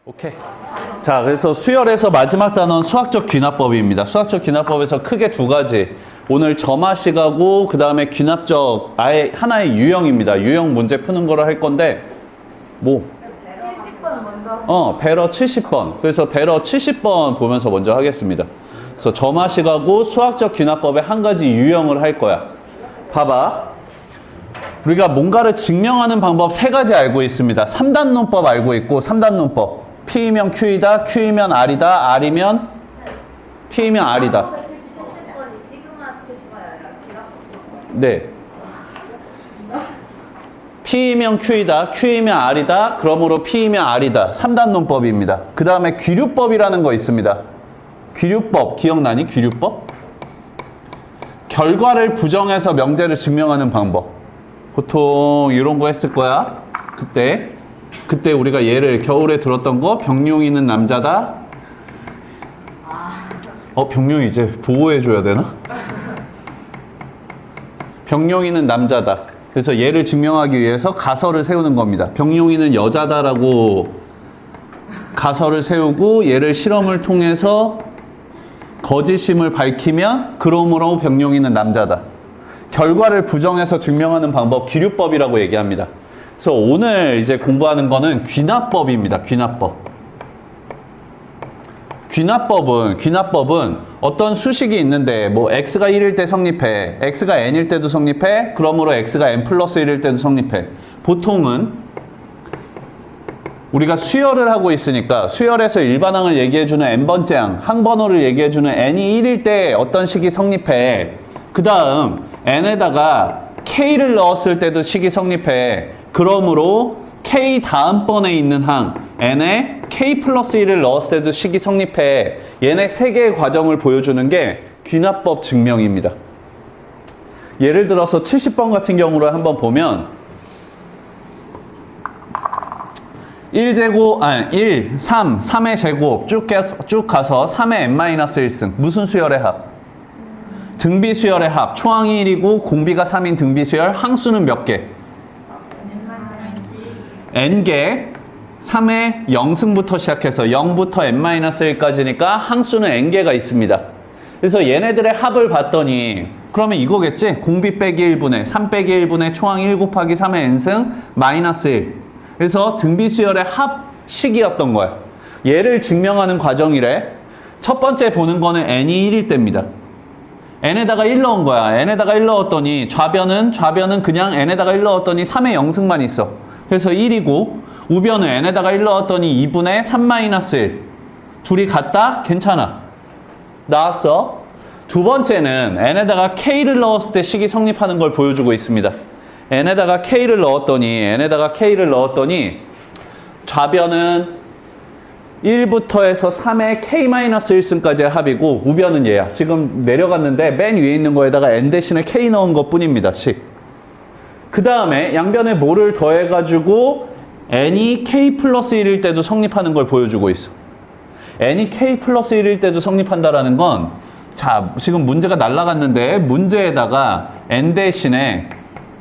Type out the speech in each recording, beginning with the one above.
오케이. 자, 그래서 수열에서 마지막 단어는 수학적 귀납법입니다. 수학적 귀납법에서 크게 두 가지. 오늘 점화식하고 그 다음에 귀납적 아예 하나의 유형입니다. 유형 문제 푸는 거를 할 건데 뭐 70번 먼저. 배러 70번. 그래서 배러 70번 보면서 먼저 하겠습니다. 그래서 점화식하고 수학적 귀납법의 한 가지 유형을 할 거야. 봐봐. 우리가 뭔가를 증명하는 방법 세 가지 알고 있습니다. 3단론법 알고 있고 3단론법. P이면 Q이다, Q이면 R이다, R이면 P이면 R이다. 70번이 시그마 70번이 아니라 기납법 70번. 네. P이면 Q이다, Q이면 R이다, 그러므로 P이면 R이다. 3단론법입니다. 그 다음에 귀류법이라는 거 있습니다. 귀류법, 기억나니? 귀류법? 결과를 부정해서 명제를 증명하는 방법. 보통 이런 거 했을 거야. 그때 우리가 예를 겨울에 들었던 거 병룡이는 남자다. 병룡이 이제 보호해줘야 되나? 병룡이는 남자다. 그래서 얘를 증명하기 위해서 가설을 세우는 겁니다. 병룡이는 여자다라고 가설을 세우고 얘를 실험을 통해서 거짓임을 밝히면 그러므로 병룡이는 남자다. 결과를 부정해서 증명하는 방법 귀류법이라고 얘기합니다. 그래서 오늘 이제 공부하는 거는 귀납법입니다. 귀납법은 어떤 수식이 있는데 뭐 x가 1일 때 성립해, x가 n일 때도 성립해, 그러므로 x가 n 플러스 1일 때도 성립해. 보통은 우리가 수열을 하고 있으니까 수열에서 일반항을 얘기해주는 n번째 항번호를 얘기해주는 n이 1일 때 어떤 식이 성립해. 그 다음 n에다가 k를 넣었을 때도 식이 성립해. 그러므로 k 다음번에 있는 항 n에 k 플러스 1을 넣었을 때도 식이 성립해. 얘네 세 개의 과정을 보여주는 게 귀납법 증명입니다. 예를 들어서 70번 같은 경우를 한번 보면 3의 제곱 쭉 가서 3의 n-1승 무슨 수열의 합? 등비 수열의 합. 초항이 1이고 공비가 3인 등비 수열. 항수는 몇 개? n개. 3의 0승부터 시작해서 0부터 n-1까지니까 항수는 n개가 있습니다. 그래서 얘네들의 합을 봤더니 그러면 이거겠지? 공비 빼기 1분의 3 빼기 1분의 초항 1 곱하기 3의 n승 마이너스 1. 그래서 등비 수열의 합식이었던 거야. 얘를 증명하는 과정이래. 첫 번째 보는 거는 n이 1일 때입니다. n에다가 1 넣은 거야. n에다가 1 넣었더니 좌변은 그냥 n에다가 1 넣었더니 3의 0승만 있어. 그래서 1이고 우변은 n에다가 1 넣었더니 2분의 3 마이너스 1. 둘이 같다? 괜찮아. 나왔어. 두 번째는 n에다가 k를 넣었을 때 식이 성립하는 걸 보여주고 있습니다. n에다가 k를 넣었더니 좌변은 1부터 해서 3의 k-1승까지의 합이고 우변은 얘야. 지금 내려갔는데 맨 위에 있는 거에다가 n 대신에 k 넣은 것 뿐입니다. 식. 그 다음에 양변에 뭐를 더해가지고 n이 k 플러스 1일 때도 성립하는 걸 보여주고 있어. n이 k 플러스 1일 때도 성립한다라는 건 자, 지금 문제가 날라갔는데 문제에다가 n 대신에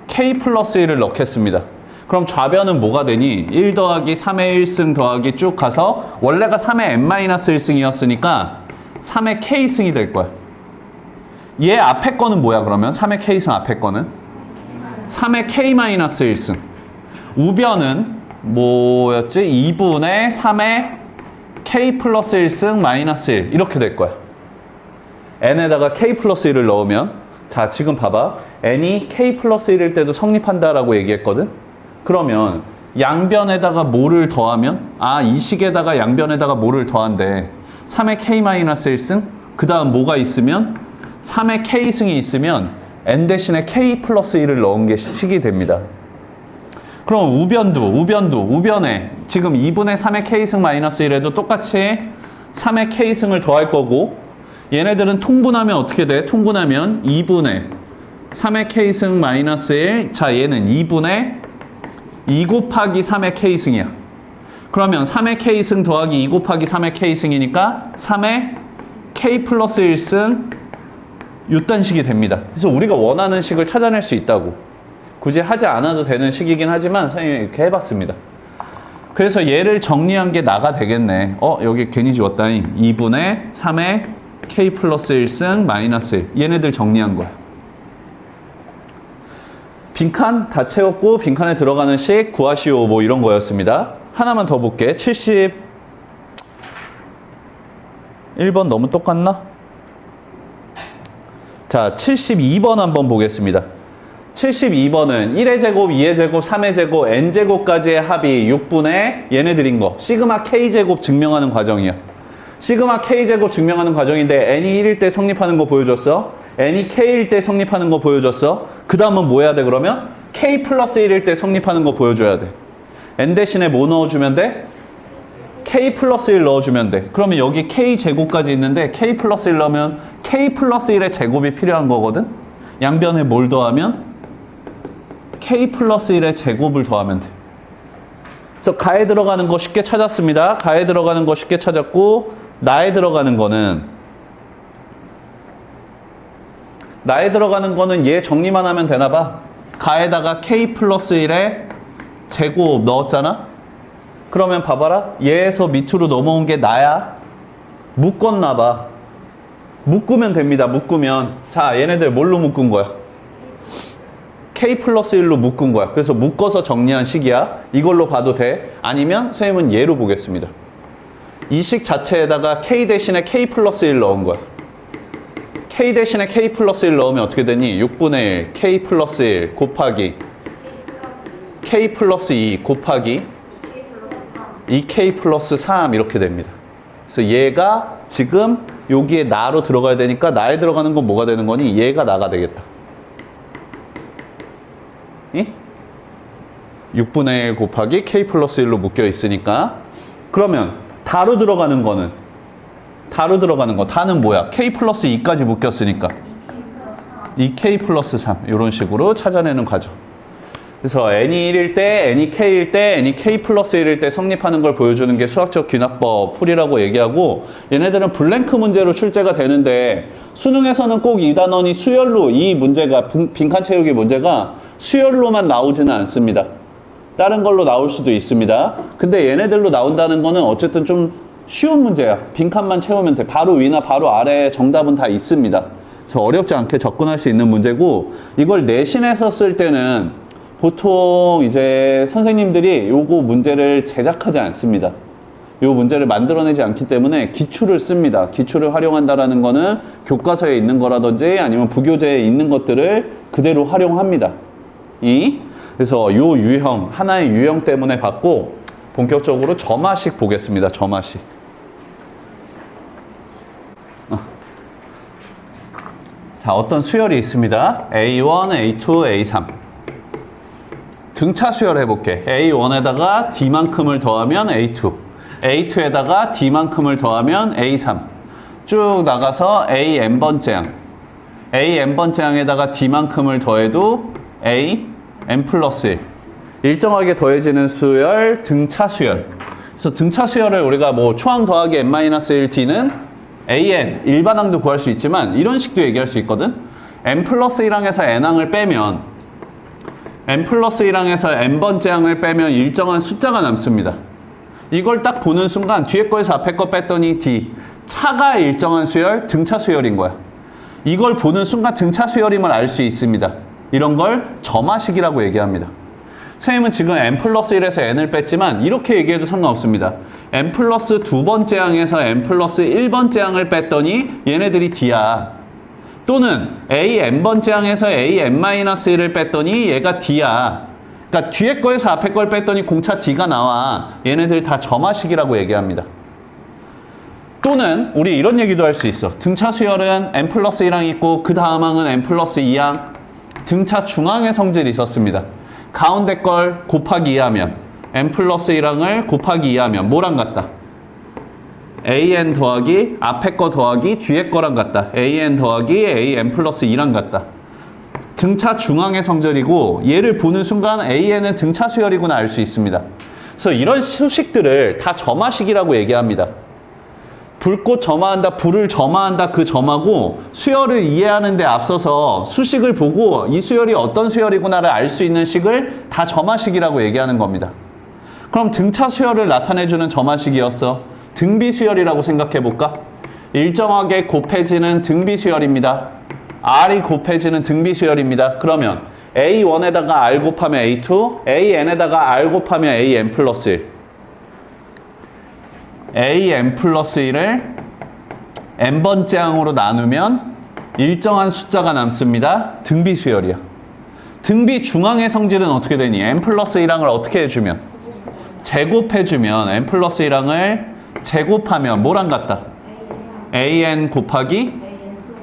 k 플러스 1을 넣겠습니다. 그럼 좌변은 뭐가 되니? 1 더하기 3의 1승 더하기 쭉 가서 원래가 3의 n-1승이었으니까 3의 k승이 될 거야. 얘 앞에 거는 뭐야 그러면? 3의 k승 앞에 거는? 3의 k-1승. 우변은 뭐였지? 2분의 3의 k 플러스 1승 마이너스 1 이렇게 될 거야. n에다가 k 플러스 1을 넣으면 자 지금 봐봐. n이 k 플러스 1일 때도 성립한다라고 얘기했거든? 그러면 양변에다가 뭐를 더하면 이 식에다가 양변에다가 뭐를 더한대. 3의 k-1승 그 다음 뭐가 있으면 3의 k승이 있으면 n 대신에 k 플러스 1을 넣은 게 식이 됩니다. 그럼 우변에 지금 2분의 3의 k승 마이너스 1에도 똑같이 3의 k승을 더할 거고 얘네들은 통분하면 어떻게 돼? 통분하면 2분의 3의 k승 마이너스 1 자 얘는 2분의 2 곱하기 3의 k승이야. 그러면 3의 k승 더하기 2 곱하기 3의 k승이니까 3의 k 플러스 1승 요딴 식이 됩니다. 그래서 우리가 원하는 식을 찾아낼 수 있다고. 굳이 하지 않아도 되는 식이긴 하지만 선생님이 이렇게 해봤습니다. 그래서 얘를 정리한 게 나가 되겠네. 여기 괜히 지웠다니. 2분의 3의 k 플러스 1승 마이너스 1. 얘네들 정리한 거야. 빈칸 다 채웠고 빈칸에 들어가는 식 구하시오 뭐 이런 거였습니다. 하나만 더 볼게. 71번 너무 똑같나? 자, 72번 한번 보겠습니다. 72번은 1의 제곱, 2의 제곱, 3의 제곱, n제곱까지의 합이 6분의 얘네들인 거. 시그마 k제곱 증명하는 과정이야. 시그마 k제곱 증명하는 과정인데 n이 1일 때 성립하는 거 보여줬어. n이 k일 때 성립하는 거 보여줬어. 그 다음은 뭐 해야 돼 그러면? k 플러스 1일 때 성립하는 거 보여줘야 돼. n 대신에 뭐 넣어주면 돼? k 플러스 1 넣어주면 돼. 그러면 여기 k 제곱까지 있는데 k 플러스 1 넣으면 k 플러스 1의 제곱이 필요한 거거든? 양변에 뭘 더하면? k 플러스 1의 제곱을 더하면 돼. 그래서 가에 들어가는 거 쉽게 찾았습니다. 가에 들어가는 거 쉽게 찾았고 나에 들어가는 거는 얘 정리만 하면 되나 봐. 가에다가 k 플러스 1의 제곱 넣었잖아? 그러면 봐봐라. 얘에서 밑으로 넘어온 게 나야. 묶었나 봐. 묶으면 됩니다. 묶으면. 자, 얘네들 뭘로 묶은 거야? k 플러스 1로 묶은 거야. 그래서 묶어서 정리한 식이야. 이걸로 봐도 돼. 아니면 선생님은 얘로 보겠습니다. 이 식 자체에다가 k 대신에 k 플러스 1 넣은 거야. k 대신에 k 플러스 1 넣으면 어떻게 되니? 6분의 1 k 플러스 1 곱하기 k 플러스 2 곱하기 2k 플러스 3 이렇게 됩니다. 그래서 얘가 지금 여기에 나로 들어가야 되니까 나에 들어가는 건 뭐가 되는 거니? 얘가 나가 되겠다. 6분의 1 곱하기 k 플러스 1로 묶여 있으니까. 그러면 다로 들어가는 거 다는 뭐야? k 플러스 2까지 묶였으니까 2k 플러스 3 이런 식으로 찾아내는 과정. 그래서 n이 1일 때, n이 k일 때, n이 k 플러스 1일 때 성립하는 걸 보여주는 게 수학적 귀납법 풀이라고 얘기하고, 얘네들은 블랭크 문제로 출제가 되는데 수능에서는 꼭 이 단원이 수열로, 이 문제가 빈칸 채우기 문제가 수열로만 나오지는 않습니다. 다른 걸로 나올 수도 있습니다. 근데 얘네들로 나온다는 거는 어쨌든 좀 쉬운 문제야. 빈칸만 채우면 돼. 바로 위나 바로 아래에 정답은 다 있습니다. 그래서 어렵지 않게 접근할 수 있는 문제고, 이걸 내신에서 쓸 때는 보통 이제 선생님들이 요거 문제를 제작하지 않습니다. 요 문제를 만들어내지 않기 때문에 기출을 씁니다. 기출을 활용한다라는 거는 교과서에 있는 거라든지 아니면 부교재에 있는 것들을 그대로 활용합니다. 그래서 요 유형, 하나의 유형 때문에 받고 본격적으로 점화식 보겠습니다. 점화식. 자, 어떤 수열이 있습니다. A1, A2, A3. 등차 수열 해볼게. A1에다가 D만큼을 더하면 A2. A2에다가 D만큼을 더하면 A3. 쭉 나가서 AN번째 항. AN번째 항에다가 D만큼을 더해도 AN 플러스 1. 일정하게 더해지는 수열, 등차 수열. 그래서 등차 수열을 우리가 뭐 초항 더하기 N-1 D는 AN, 일반항도 구할 수 있지만 이런 식도 얘기할 수 있거든. N 플러스 1항에서 N항을 빼면 n 플러스 1항에서 n번째 항을 빼면 일정한 숫자가 남습니다. 이걸 딱 보는 순간 뒤에 거에서 앞에 거 뺐더니 D. 차가 일정한 수열, 등차 수열인 거야. 이걸 보는 순간 등차 수열임을 알 수 있습니다. 이런 걸 점화식이라고 얘기합니다. 선생님은 지금 n 플러스 1에서 n을 뺐지만 이렇게 얘기해도 상관없습니다. n 플러스 2번째 항에서 n 플러스 1번째 항을 뺐더니 얘네들이 D야. 또는 AN번째 항에서 AN-1을 뺐더니 얘가 D야. 그러니까 뒤에 거에서 앞에 걸 뺐더니 공차 D가 나와. 얘네들 다 점화식이라고 얘기합니다. 또는 우리 이런 얘기도 할 수 있어. 등차 수열은 n 플러스 1항 있고 그 다음 항은 n 플러스 2항. 등차 중항의 성질이 있었습니다. 가운데 걸 곱하기 2하면 n 플러스 1항을 곱하기 2하면 뭐랑 같다? AN 더하기 앞에 거 더하기 뒤에 거랑 같다. AN 더하기 AN 플러스 2랑 같다. 등차 중항의 성질이고 얘를 보는 순간 AN은 등차 수열이구나 알 수 있습니다. 그래서 이런 수식들을 다 점화식이라고 얘기합니다. 불꽃 점화한다, 불을 점화한다 그 점하고 수열을 이해하는 데 앞서서 수식을 보고 이 수열이 어떤 수열이구나를 알 수 있는 식을 다 점화식이라고 얘기하는 겁니다. 그럼 등차 수열을 나타내주는 점화식이었어. 등비 수열이라고 생각해 볼까? 일정하게 곱해지는 등비 수열입니다. R이 곱해지는 등비 수열입니다. 그러면 A1에다가 R 곱하면 A2, AN에다가 R 곱하면 AN 플러스 1. AN 플러스 1을 n번째 항으로 나누면 일정한 숫자가 남습니다. 등비 수열이야. 등비 중앙의 성질은 어떻게 되니? n 플러스 1항을 어떻게 해주면? 제곱해주면 n 플러스 1항을 제곱하면 뭐랑 같다? an 곱하기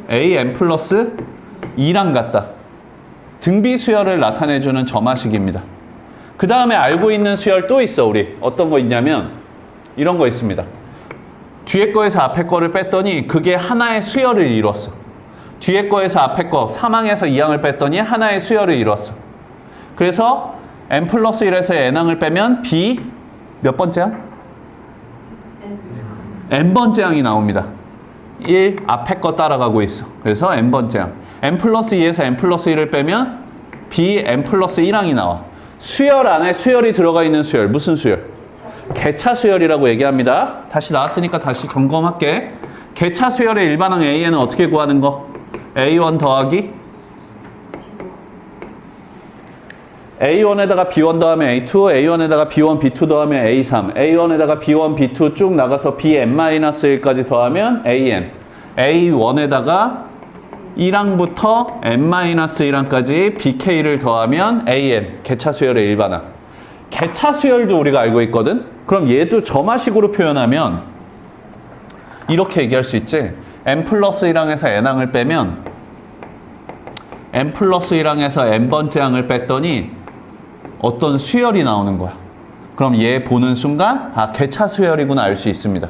an 플러스 2랑 같다. 등비 수열을 나타내주는 점화식입니다. 그 다음에 알고 있는 수열 또 있어 우리. 어떤 거 있냐면 이런 거 있습니다. 뒤에 거에서 앞에 거를 뺐더니 그게 하나의 수열을 이뤘어. 뒤에 거에서 앞에 거 3항에서 2항을 뺐더니 하나의 수열을 이뤘어. 그래서 n 플러스 1에서 n항을 빼면 b 몇 번째 항? n번째 항이 나옵니다. 1 앞에 거 따라가고 있어. 그래서 n번째 항. n 플러스 2에서 n 플러스 1을 빼면 b n 플러스 1항이 나와. 수열 안에 수열이 들어가 있는 수열. 무슨 수열? 개차 수열이라고 얘기합니다. 다시 나왔으니까 다시 점검할게. 개차 수열의 일반항 AN은 어떻게 구하는 거? A1 더하기 A1에다가 B1 더하면 A2, A1에다가 B1, B2 더하면 A3, A1에다가 B1, B2 쭉 나가서 Bn-1까지 더하면 AN, A1에다가 1항부터 n-1항까지 BK를 더하면 AN, 개차 수열의 일반항. 개차 수열도 우리가 알고 있거든? 그럼 얘도 점화식으로 표현하면 이렇게 얘기할 수 있지. n 플러스 1항에서 n항을 빼면 n 플러스 1항에서 n번째 항을 뺐더니 어떤 수열이 나오는 거야. 그럼 얘 보는 순간 아 개차 수열이구나 알 수 있습니다.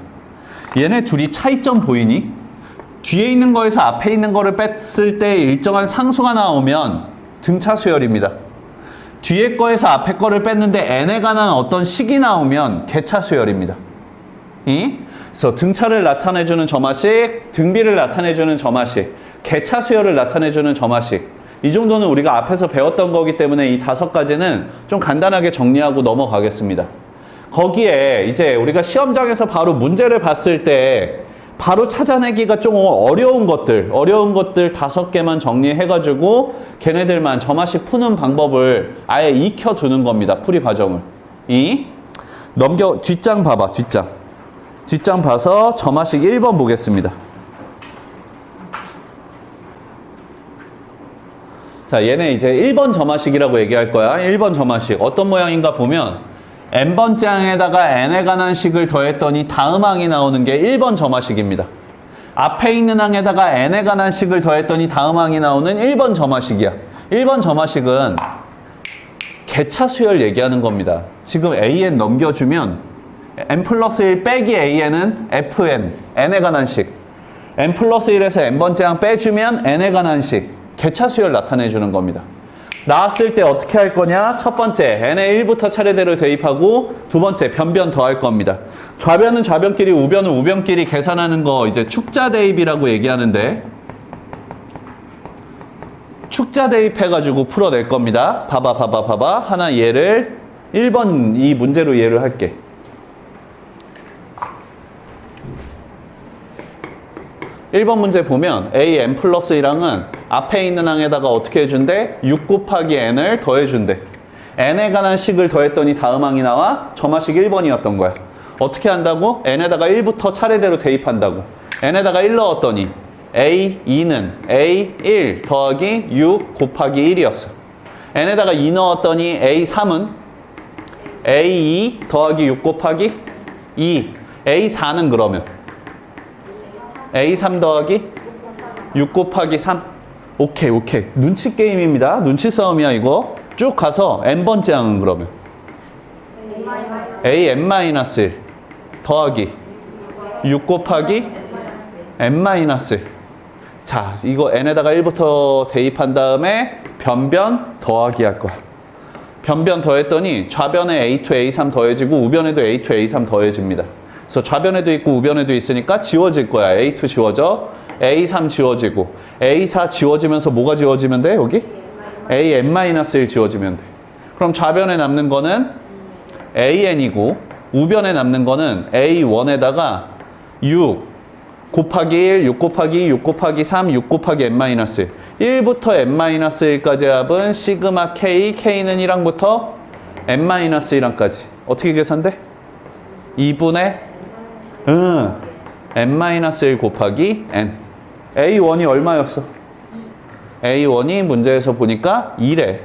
얘네 둘이 차이점 보이니? 뒤에 있는 거에서 앞에 있는 거를 뺐을 때 일정한 상수가 나오면 등차 수열입니다. 뒤에 거에서 앞에 거를 뺐는데 n에 관한 어떤 식이 나오면 개차 수열입니다. 그래서 등차를 나타내주는 점화식, 등비를 나타내주는 점화식, 개차 수열을 나타내주는 점화식. 이 정도는 우리가 앞에서 배웠던 거기 때문에 이 5가지는 좀 간단하게 정리하고 넘어가겠습니다. 거기에 이제 우리가 시험장에서 바로 문제를 봤을 때 바로 찾아내기가 좀 어려운 것들 5개만 정리해가지고 걔네들만 점화식 푸는 방법을 아예 익혀두는 겁니다. 풀이 과정을. 뒷장 봐봐, 뒷장 봐서 점화식 1번 보겠습니다. 자, 얘네 이제 1번 점화식이라고 얘기할 거야. 1번 점화식. 어떤 모양인가 보면 n번째 항에다가 n에 관한 식을 더했더니 다음 항이 나오는 게 1번 점화식입니다. 앞에 있는 항에다가 n에 관한 식을 더했더니 다음 항이 나오는 1번 점화식이야. 1번 점화식은 개차 수열 얘기하는 겁니다. 지금 an 넘겨주면 n 플러스 1 빼기 an은 fn, n에 관한 식. n 플러스 1에서 n번째 항 빼주면 n에 관한 식. 개차 수열 나타내주는 겁니다. 나왔을 때 어떻게 할 거냐? 첫 번째, n의 1부터 차례대로 대입하고 두 번째, 변변 더할 겁니다. 좌변은 좌변끼리, 우변은 우변끼리 계산하는 거 이제 축자 대입이라고 얘기하는데 축자 대입해가지고 풀어낼 겁니다. 봐봐. 하나 얘를 1번 이 문제로 얘를 할게. (1번) 문제 보면 a n 플러스 1항은 앞에 있는 항에다가 어떻게 해준대? 6 곱하기 n을 더해준대. n에 관한 식을 더했더니 다음 항이 나와 점화식 1번이었던 거야. 어떻게 한다고? n에다가 1부터 차례대로 대입한다고. n에다가 1 넣었더니 a2는 a1 더하기 6 곱하기 1이었어. n에다가 2 넣었더니 a3은 a2 더하기 6 곱하기 2. a4는 그러면 A3 더하기 6 곱하기 3. 오케이. 눈치 게임입니다. 눈치 싸움이야 이거. 쭉 가서 n번째 항은 그러면 an-1 더하기 6 곱하기 n-1. 자, 이거 n에다가 1부터 대입한 다음에 변변 더하기 할 거야. 변변 더했더니 좌변에 a2, a3 더해지고 우변에도 a2, a3 더해집니다. 그래서 좌변에도 있고 우변에도 있으니까 지워질 거야. A2 지워져. A3 지워지고. A4 지워지면서 뭐가 지워지면 돼? 여기? AN-1 지워지면 돼. 그럼 좌변에 남는 거는 AN이고 우변에 남는 거는 A1에다가 6 곱하기 1, 6 곱하기 2, 6 곱하기 3, 6 곱하기 n-1. 1부터 n-1까지 합은 시그마 k, k는 1항부터 n-1항까지. 어떻게 계산돼? 2분의 n-1 곱하기 n. A1이 얼마였어? A1이 문제에서 보니까 2래.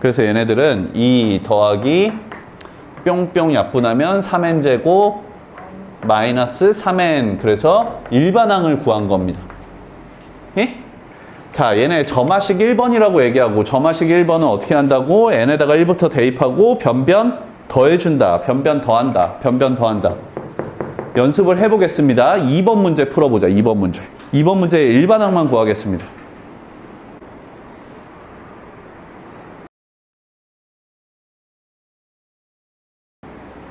그래서 얘네들은 2 더하기 뿅뿅 약분하면 3n제곱 마이너스 3n. 그래서 일반항을 구한 겁니다. 예? 자, 얘네 점화식 1번이라고 얘기하고 점화식 1번은 어떻게 한다고? n에다가 1부터 대입하고 변변 더해준다. 변변 더한다. 변변 더한다. 연습을 해보겠습니다. 2번 문제 풀어보자. 2번 문제. 2번 문제의 일반항만 구하겠습니다.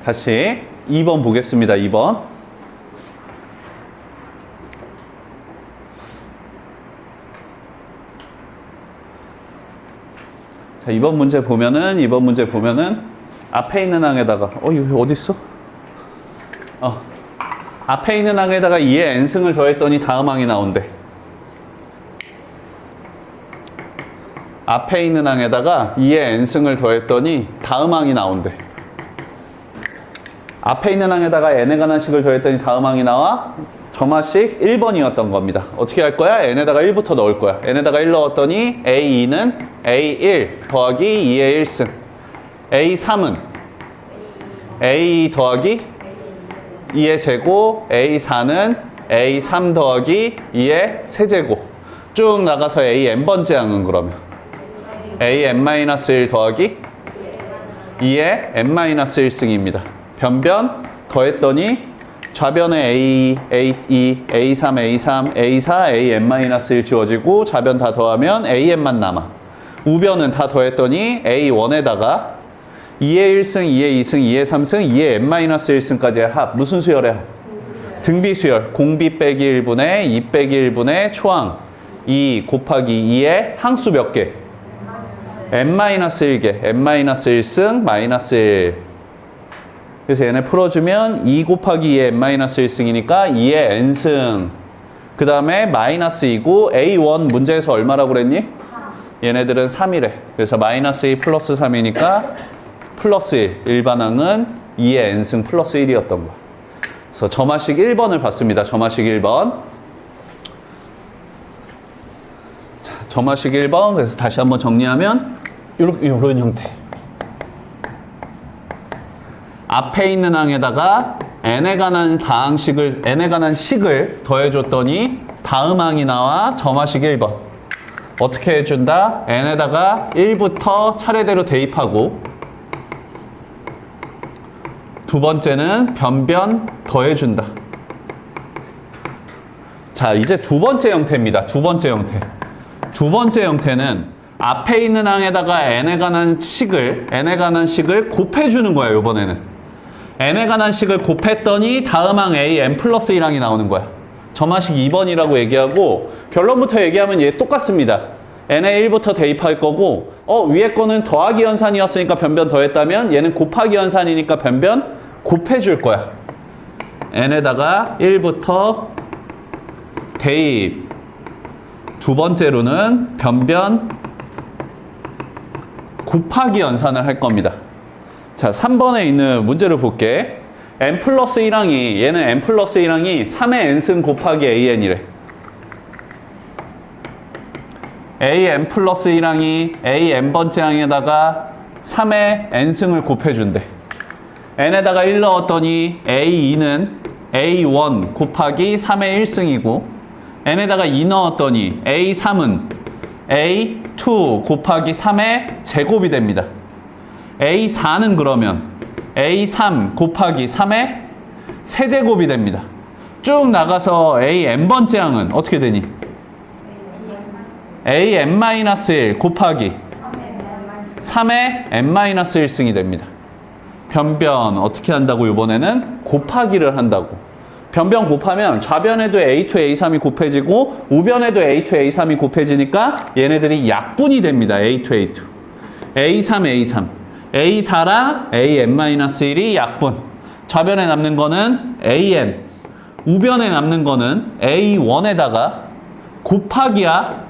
다시 2번 보겠습니다. 2번. 자, 2번 문제 보면은 앞에 있는 항에다가 이거 어디 있어? 앞에 있는 항에다가 2의 n승을 더했더니 다음 항이 나온대. 앞에 있는 항에다가 2의 n승을 더했더니 다음 항이 나온대. 앞에 있는 항에다가 n에 관한 식을 더했더니 다음 항이 나와 점화식 1번이었던 겁니다. 어떻게 할 거야? n에다가 1부터 넣을 거야. n에다가 1 넣었더니 a2는 a1 더하기 2의 1승. a3은 a 더하기 2의 제곱. a4는 a3 더하기 2의 세제곱. 쭉 나가서 a(n)번째 항은 그러면 a(n-1) 더하기 2의 n-1승입니다. 변변 더했더니 좌변에 A, A2, A3, A3, A4, AN-1 지워지고 좌변 다 더하면 AN만 남아. 우변은 다 더했더니 A1에다가 2의 1승, 2의 2승, 2의 3승, 2의 n-1승까지의 합. 무슨 수열의 합? 등비수열. 공비 빼기 1분의 2 빼기 1분의 초항 2 곱하기 2의 항수 몇 개? n-1개. n-1승 마이너스 1. 그래서 얘네 풀어주면 2 곱하기 2의 n-1승이니까 2의 n승. 그 다음에 마이너스 2고 A1 문제에서 얼마라고 그랬니? 3. 얘네들은 3이래. 그래서 마이너스 2 플러스 3이니까 플러스 1. 일반항은 2의 n승 플러스 1이었던 거야. 그래서 점화식 1번을 봤습니다. 점화식 1번. 자, 점화식 1번. 그래서 다시 한번 정리하면 이런 형태. 앞에 있는 항에다가 n에 관한 식을 더해줬더니 다음 항이 나와 점화식 1번. 어떻게 해준다? n에다가 1부터 차례대로 대입하고 두 번째는 변변 더해준다. 자, 이제 두 번째 형태입니다. 두 번째 형태. 두 번째 형태는 앞에 있는 항에다가 n에 관한 식을 곱해주는 거야, 이번에는. n에 관한 식을 곱했더니 다음 항 a n 플러스 1항이 나오는 거야. 점화식 2번이라고 얘기하고 결론부터 얘기하면 얘 똑같습니다. n에 1부터 대입할 거고 위에 거는 더하기 연산이었으니까 변변 더했다면 얘는 곱하기 연산이니까 변변 곱해줄 거야. n에다가 1부터 대입. 두 번째로는 변변 곱하기 연산을 할 겁니다. 자, 3번에 있는 문제를 볼게. n 플러스 1항이 얘는 n 플러스 1항이 3의 n승 곱하기 an이래. an 플러스 1항이 an번째 항에다가 3의 n승을 곱해준대. n에다가 1 넣었더니 a2는 a1 곱하기 3의 1승이고 n에다가 2 넣었더니 a3은 a2 곱하기 3의 제곱이 됩니다. A4는 그러면 A3 곱하기 3의 세제곱이 됩니다. 쭉 나가서 AN번째 항은 어떻게 되니? AN-1 곱하기 3의 n-1승이 됩니다. 변변 어떻게 한다고? 이번에는 곱하기를 한다고. 변변 곱하면 좌변에도 A2, A3이 곱해지고 우변에도 A2, A3이 곱해지니까 얘네들이 약분이 됩니다. A2, A2. A3, A3. A4랑 AN-1이 약분. 좌변에 남는 거는 AN. 우변에 남는 거는 A1에다가 곱하기야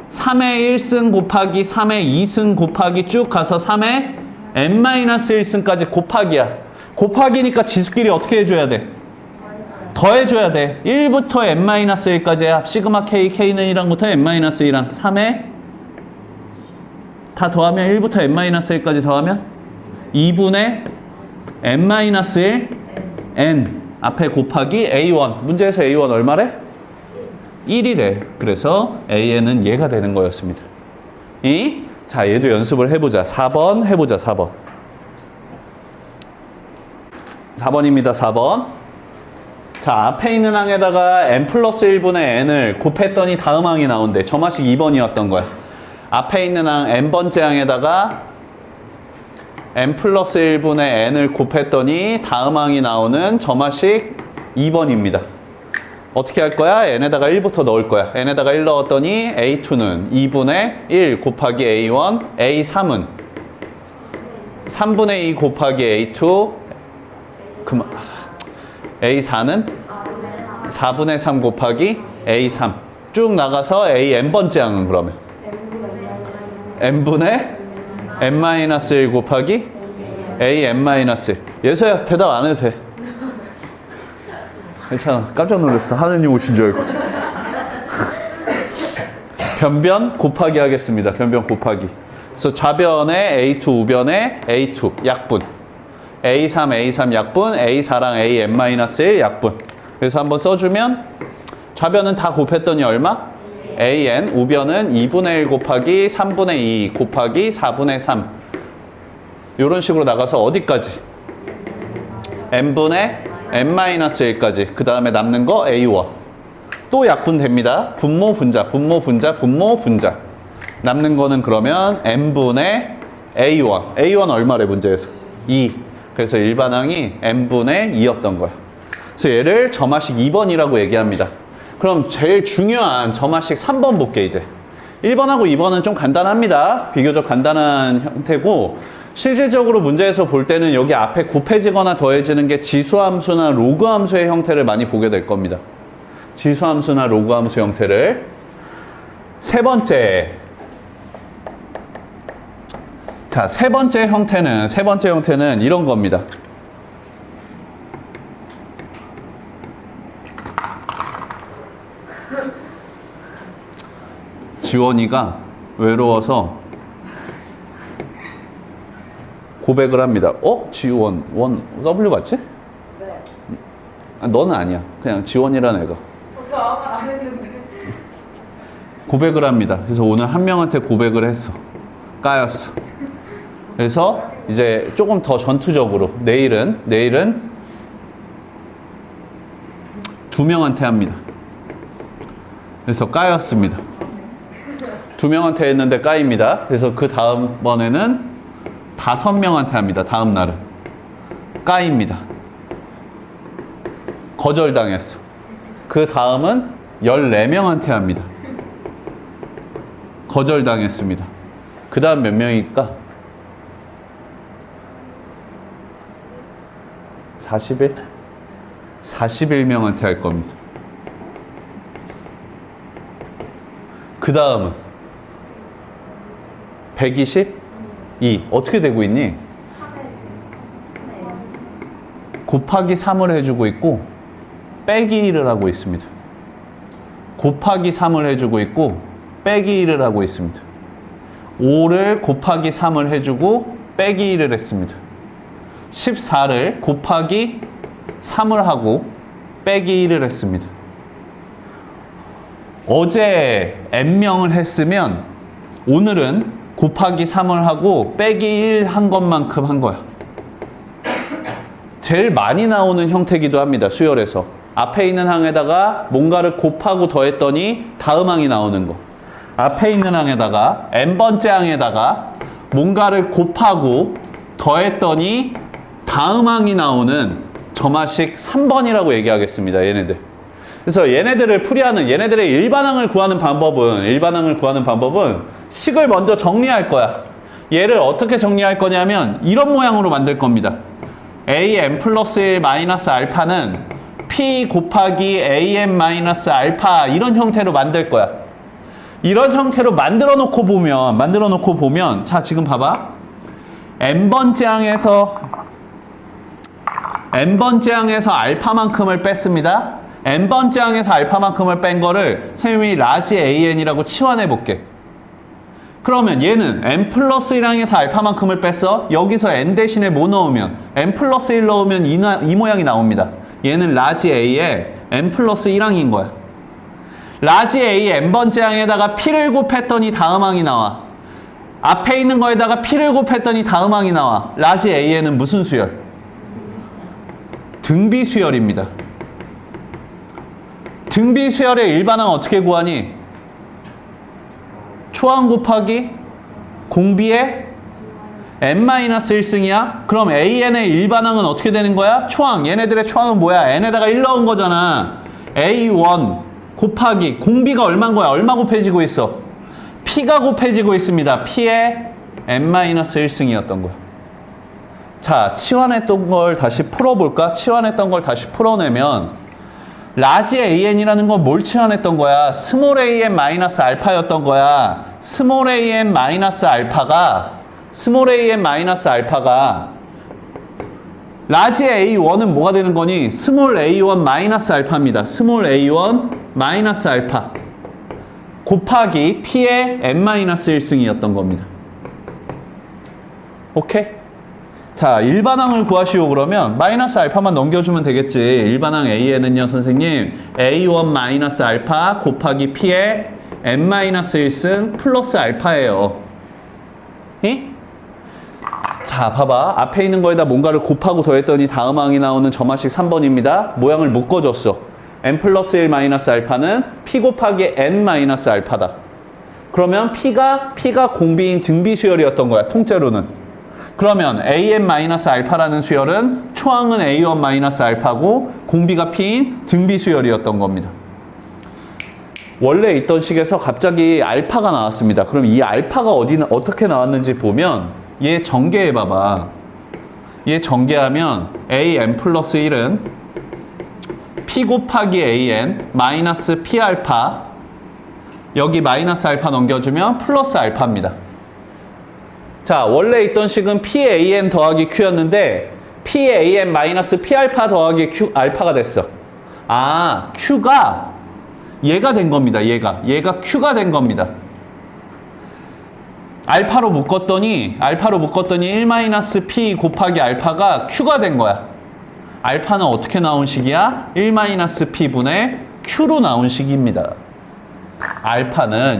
3의 1승 곱하기 3의 2승 곱하기 쭉 가서 3의 n-1승까지 곱하기야. 곱하기니까 지수끼리 어떻게 해줘야 돼? 더해줘야 돼. 1부터 n-1까지야. 시그마 k, k는 1항부터 n-1랑 3에 다 더하면 1부터 n-1까지 더하면 2분의 n-1 n 앞에 곱하기 a1. 문제에서 a1 얼마래? 1이래. 그래서 an은 얘가 되는 거였습니다. 자, 얘도 연습을 해보자. 4번 해보자. 4번. 4번입니다. 4번. 자, 앞에 있는 항에다가 n 플러스 1분의 n을 곱했더니 다음 항이 나온대. 점화식 2번이었던 거야. 앞에 있는 항 n번째 항에다가 n 플러스 1분의 n을 곱했더니 다음 항이 나오는 점화식 2번입니다. 어떻게 할 거야? n에다가 1부터 넣을 거야. n에다가 1 넣었더니 a2는 2분의 1 곱하기 a1, a3은 3분의 2 곱하기 a2, a4는 4분의 3 곱하기 a3. 쭉 나가서 an번째 항은 그러면 n분의 n-1 곱하기 an-1. 예서야 대답 안 해도 돼. 괜찮아. 깜짝 놀랐어. 하느님 오신 줄 알고. 변변 곱하기 하겠습니다. 변변 곱하기. 그래서 좌변에 A2, 우변에 A2 약분. A3, A3 약분, A4랑 AN-1 약분. 그래서 한번 써주면 좌변은 다 곱했더니 얼마? AN, 우변은 2분의 1 곱하기 3분의 2 곱하기 4분의 3. 이런 식으로 나가서 어디까지? n분의 n-1까지. 그 다음에 남는 거 A1. 또 약분됩니다. 분모, 분자, 분모, 분자, 분모, 분자. 남는 거는 그러면 n분의 A1. A1 얼마래 문제에서? 2. 그래서 일반항이 n분의 2였던 거야. 그래서 얘를 점화식 2번이라고 얘기합니다. 그럼 제일 중요한 점화식 3번 볼게 이제. 1번하고 2번은 좀 간단합니다. 비교적 간단한 형태고 실질적으로 문제에서 볼 때는 여기 앞에 곱해지거나 더해지는 게 지수함수나 로그함수의 형태를 많이 보게 될 겁니다. 지수함수나 로그함수 형태를. 세 번째. 자, 세 번째 형태는 이런 겁니다. 지원이가 외로워서 고백을 합니다. 지원, W 맞지? 네. 너는 아니야. 그냥 지원이라는 애가. 저 아무 말 안 했는데. 고백을 합니다. 그래서 오늘 한 명한테 고백을 했어. 까였어. 그래서 이제 조금 더 전투적으로 내일은 두 명한테 합니다. 그래서 까였습니다. 두 명한테 했는데 까입니다. 그래서 그 다음번에는 5명한테 합니다. 다음 날은 까입니다. 거절당했어. 그 다음은 14명한테 합니다. 거절당했습니다. 그 다음 몇 명일까? 40일? 41명한테 할 겁니다. 그 다음은 122. 어떻게 되고 있니? 곱하기 3을 해주고 있고 빼기 1을 하고 있습니다. 곱하기 3을 해주고 있고 빼기 1을 하고 있습니다. 5를 곱하기 3을 해주고 빼기 1을 했습니다. 14를 곱하기 3을 하고 빼기 1을 했습니다. 어제 n명을 했으면 오늘은 곱하기 3을 하고 빼기 1 한 것만큼 한 거야. 제일 많이 나오는 형태이기도 합니다. 수열에서. 앞에 있는 항에다가 뭔가를 곱하고 더했더니 다음 항이 나오는 거. 앞에 있는 항에다가 n번째 항에다가 뭔가를 곱하고 더했더니 다음 항이 나오는 점화식 3번이라고 얘기하겠습니다. 얘네들. 그래서 얘네들의 일반항을 구하는 방법은 식을 먼저 정리할 거야. 얘를 어떻게 정리할 거냐면 이런 모양으로 만들 겁니다. an 플러스 1 마이너스 알파는 p 곱하기 an 마이너스 알파 이런 형태로 만들 거야. 이런 형태로 만들어 놓고 보면 자 지금 봐봐. n번째 항에서 알파만큼을 뺐습니다. n번째 항에서 알파만큼을 뺀 거를 선생님이 라지 an이라고 치환해 볼게. 그러면 얘는 n 플러스 1항에서 알파만큼을 뺐어. 여기서 n 대신에 뭐 넣으면 n 플러스 1 넣으면 이 모양이 나옵니다. 얘는 라지 a에 n 플러스 1항인 거야. 라지 a n번째 항에다가 p를 곱했더니 다음 항이 나와. 앞에 있는 거에다가 p를 곱했더니 다음 항이 나와. 라지 a에는 무슨 수열? 등비 수열입니다. 등비 수열의 일반항 어떻게 구하니? 초항 곱하기 공비의 n-1승이야? 그럼 an의 일반항은 어떻게 되는 거야? 초항. 얘네들의 초항은 뭐야? n에다가 1 넣은 거잖아. a1 곱하기 공비가 얼마인 거야? 얼마 곱해지고 있어? p가 곱해지고 있습니다. p의 n-1승이었던 거야. 자, 치환했던 걸 다시 풀어볼까? 치환했던 걸 다시 풀어내면 라지 an이라는 건 뭘 치환했던 거야? 스몰 an 마이너스 알파였던 거야. 스몰 an 마이너스 알파가 라지 a1은 뭐가 되는 거니? 스몰 a1 마이너스 알파입니다. 스몰 a1 마이너스 알파 곱하기 p의 n-1승이었던 겁니다. 오케이? 자, 일반항을 구하시오. 그러면 마이너스 알파만 넘겨주면 되겠지. 일반항 an은요, 선생님 a1 마이너스 알파 곱하기 p의 n-1승 플러스 알파예요. 이? 자, 봐봐. 앞에 있는 거에다 뭔가를 곱하고 더했더니 다음 항이 나오는 점화식 3번입니다. 모양을 묶어줬어. n 플러스 1 마이너스 알파는 p 곱하기 n 마이너스 알파다. 그러면 p가 공비인 등비 수열이었던 거야. 통째로는. 그러면 an-알파라는 수열은 초항은 a1-알파고 공비가 p인 등비 수열이었던 겁니다. 원래 있던 식에서 갑자기 알파가 나왔습니다. 그럼 이 알파가 어떻게 나왔는지 보면 얘 전개해 봐봐. 얘 전개하면 an 플러스 1은 p 곱하기 an 마이너스 p 알파 여기 마이너스 알파 넘겨주면 플러스 알파입니다. 자, 원래 있던 식은 PAN 더하기 Q였는데 PAN 마이너스 P알파 더하기 Q 알파가 됐어. 아, Q가 얘가 된 겁니다. 얘가 Q가 된 겁니다. 알파로 묶었더니 1-P 곱하기 알파가 Q가 된 거야. 알파는 어떻게 나온 식이야? 1-P분의 Q로 나온 식입니다.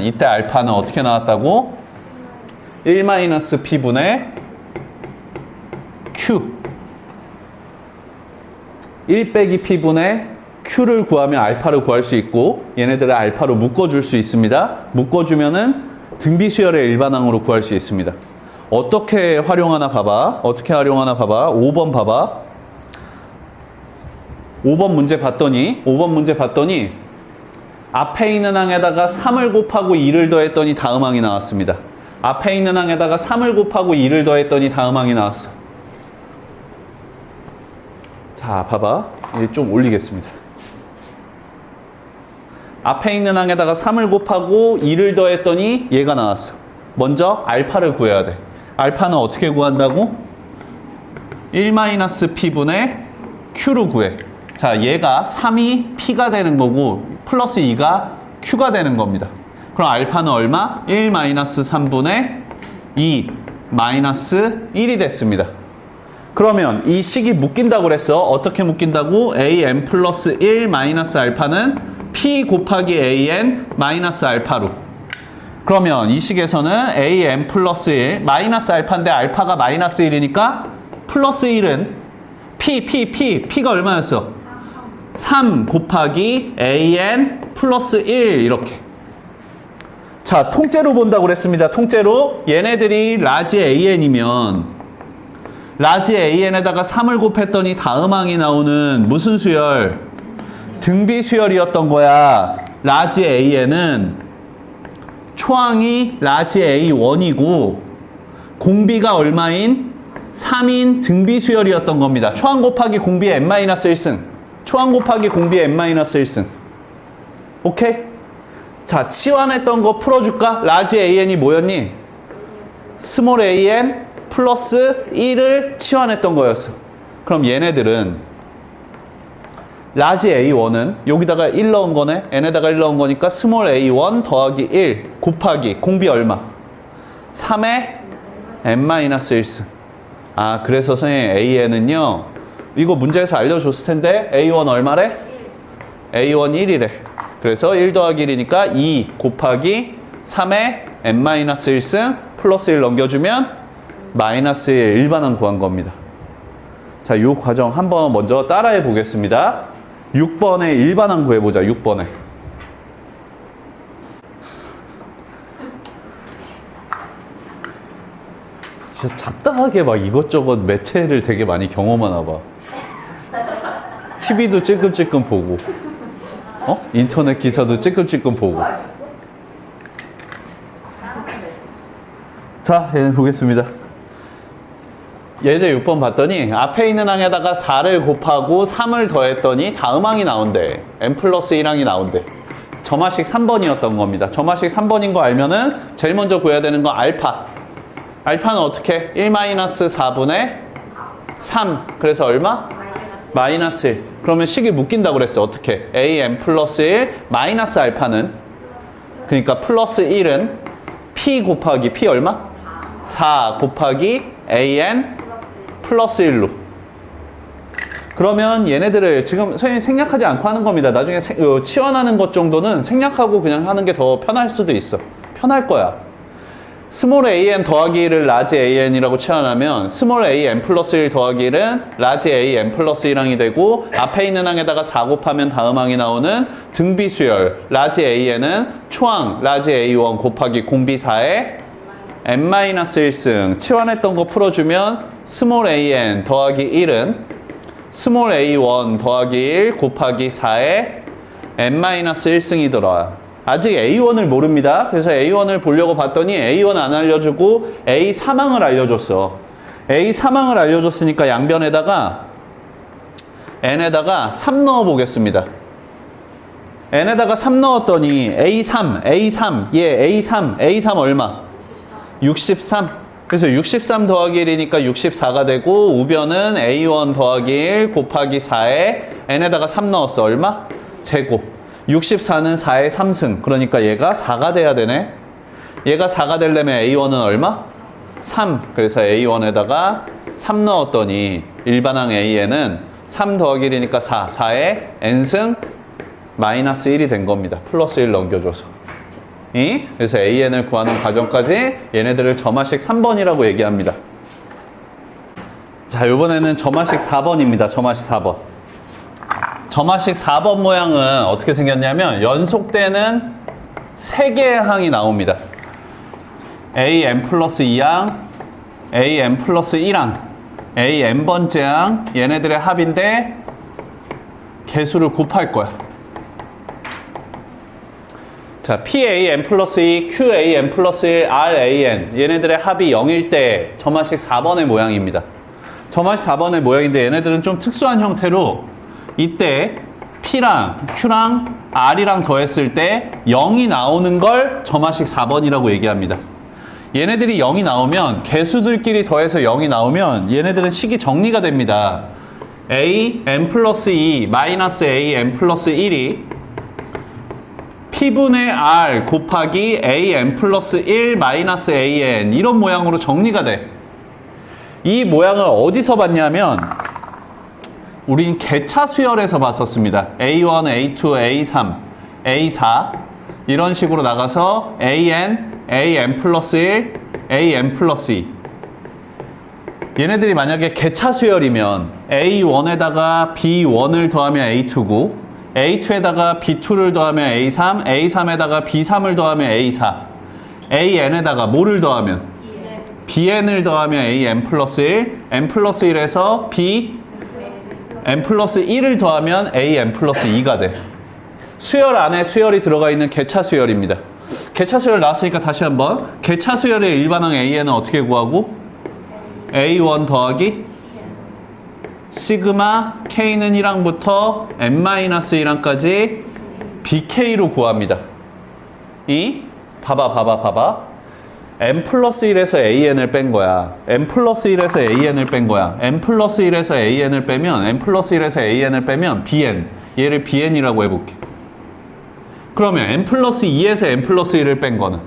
이때 알파는 어떻게 나왔다고? 1-P분의 Q 1 빼기 P분의 Q를 구하면 알파를 구할 수 있고 얘네들을 알파로 묶어줄 수 있습니다. 묶어주면은 등비수열의 일반항으로 구할 수 있습니다. 어떻게 활용하나 봐봐. 5번 봐봐. 5번 문제 봤더니 앞에 있는 항에다가 3을 곱하고 2를 더했더니 다음 항이 나왔습니다. 앞에 있는 항에다가 3을 곱하고 2를 더했더니 다음 항이 나왔어. 자, 봐봐. 좀 올리겠습니다. 앞에 있는 항에다가 3을 곱하고 2를 더했더니 얘가 나왔어. 먼저 알파를 구해야 돼. 알파는 어떻게 구한다고? 1-P분의 Q로 구해. 자, 얘가 3이 P가 되는 거고 플러스 2가 Q가 되는 겁니다. 그럼 알파는 얼마? 1-3분의 2 마이너스 1이 됐습니다. 그러면 이 식이 묶인다고 그랬어. 어떻게 묶인다고? an 플러스 1 마이너스 알파는 p 곱하기 an 마이너스 알파로. 그러면 이 식에서는 an 플러스 1 마이너스 알파인데 알파가 마이너스 1이니까 플러스 1은 p가 얼마였어? 3 곱하기 an 플러스 1 이렇게. 자, 통째로 본다고 그랬습니다. 통째로 얘네들이 라지 an이면 라지 an에다가 3을 곱했더니 다음 항이 나오는 무슨 수열? 등비 수열이었던 거야. 라지 an은 초항이 라지 a1이고 공비가 얼마인? 3인 등비 수열이었던 겁니다. 초항 곱하기 공비의 n-1승. 초항 곱하기 공비의 n-1승. 오케이? 자, 치환했던 거 풀어줄까? 라지 AN이 뭐였니? 스몰 AN 플러스 1을 치환했던 거였어. 그럼 얘네들은 라지 A1은 여기다가 1 넣은 거네. n에다가 1 넣은 거니까 스몰 A1 더하기 1 곱하기 공비 얼마? 3의 n-1승. 아, 그래서 선생님 AN은요, 이거 문제에서 알려줬을 텐데 A1 얼마래? 1. A1 1이래. 그래서 1 더하기 1이니까 2 곱하기 3의 n-1승 플러스 1 넘겨주면 마이너스 1 일반항 구한 겁니다. 자, 이 과정 한번 먼저 따라해 보겠습니다. 6번에 일반항 구해보자. 6번에. 진짜 잡다하게 막 이것저것 매체를 되게 많이 경험하나 봐. TV도 찔끔찔끔 보고, 인터넷 기사도 찔끔찔끔 보고. 자, 얘는 보겠습니다. 예제 6번 봤더니 앞에 있는 항에다가 4를 곱하고 3을 더했더니 다음 항이 나온대. n 플러스 1항이 나온대. 점화식 3번이었던 겁니다. 점화식 3번인 거 알면은 제일 먼저 구해야 되는 거 알파. 알파는 어떻게? 1-4분의 3. 그래서 얼마? 마이너스 1. 그러면 식이 묶인다고 그랬어. 어떻게? an 플러스 1 마이너스 알파는? 그러니까 플러스 1은 p 곱하기 p 얼마? 4 곱하기 an 플러스 1로. 그러면 얘네들을 지금 선생님이 생략하지 않고 하는 겁니다. 나중에 치환하는 것 정도는 생략하고 그냥 하는 게 더 편할 수도 있어. 편할 거야. 스몰 an 더하기 1을 라지 an이라고 치환하면 스몰 an 플러스 1 더하기 1은 라지 an 플러스 1항이 되고 앞에 있는 항에다가 4 곱하면 다음 항이 나오는 등비 수열 라지 an은 초항 라지 a1 곱하기 공비 4에 n-1승 치환했던 거 풀어주면 스몰 an 더하기 1은 스몰 a1 더하기 1 곱하기 4에 n-1승이더라. 아직 A1을 모릅니다. 그래서 A1을 보려고 봤더니 A1 안 알려주고 A3항을 알려줬어. A3항을 알려줬으니까 양변에다가 n에다가 3 넣어 보겠습니다. n에다가 3 넣었더니 A3 얘 A3 얼마? 63. 그래서 63 더하기 1이니까 64가 되고 우변은 A1 더하기 1 곱하기 4에 n에다가 3 넣었어. 얼마? 제곱. 64는 4의 3승. 그러니까 얘가 4가 돼야 되네. 얘가 4가 되려면 A1은 얼마? 3. 그래서 A1에다가 3 넣었더니 일반항 AN은 3 더하기 1이니까 4. 4의 n승 마이너스 1이 된 겁니다. 플러스 1 넘겨줘서. 그래서 AN을 구하는 과정까지 얘네들을 점화식 3번이라고 얘기합니다. 자, 이번에는 점화식 4번입니다. 점화식 4번. 점화식 4번 모양은 어떻게 생겼냐면 연속되는 3개의 항이 나옵니다. an 플러스 2항, an 플러스 1항, an번째 항, 얘네들의 합인데 개수를 곱할 거야. 자, pan 플러스 2, qan 플러스 1, ran 얘네들의 합이 0일 때 점화식 4번의 모양입니다. 점화식 4번의 모양인데 얘네들은 좀 특수한 형태로 이때 P랑 Q랑 R이랑 더했을 때 0이 나오는 걸 점화식 4번이라고 얘기합니다. 얘네들이 0이 나오면 개수들끼리 더해서 0이 나오면 얘네들은 식이 정리가 됩니다. A, n 플러스 2, 마이너스 A, n 플러스 1이 P분의 R 곱하기 A, n 플러스 1, 마이너스 A, n 이런 모양으로 정리가 돼. 이 모양을 어디서 봤냐면 우린 개차 수열에서 봤었습니다. A1, A2, A3, A4 이런 식으로 나가서 AN, AN 플러스 1, AN 플러스 2 얘네들이 만약에 개차 수열이면 A1에다가 B1을 더하면 A2고 A2에다가 B2를 더하면 A3, A3에다가 B3을 더하면 A4 AN에다가 뭐를 더하면? BN을 더하면 AN 플러스 1, N 플러스 1에서 B n 플러스 1을 더하면 an 플러스 2가 돼. 수열 안에 수열이 들어가 있는 개차 수열입니다. 개차 수열 나왔으니까 다시 한번 개차 수열의 일반항 an은 어떻게 구하고? A1 더하기 시그마 K는 1항부터 n-1항까지 BK로 구합니다. 봐봐. n 플러스 1에서 an을 뺀 거야. n 플러스 1에서 an을 뺀 거야. n 플러스 1에서 an을 빼면 n 플러스 1에서 an을 빼면 bn. 얘를 bn이라고 해볼게. 그러면 n 플러스 2에서 n 플러스 1을 뺀 거는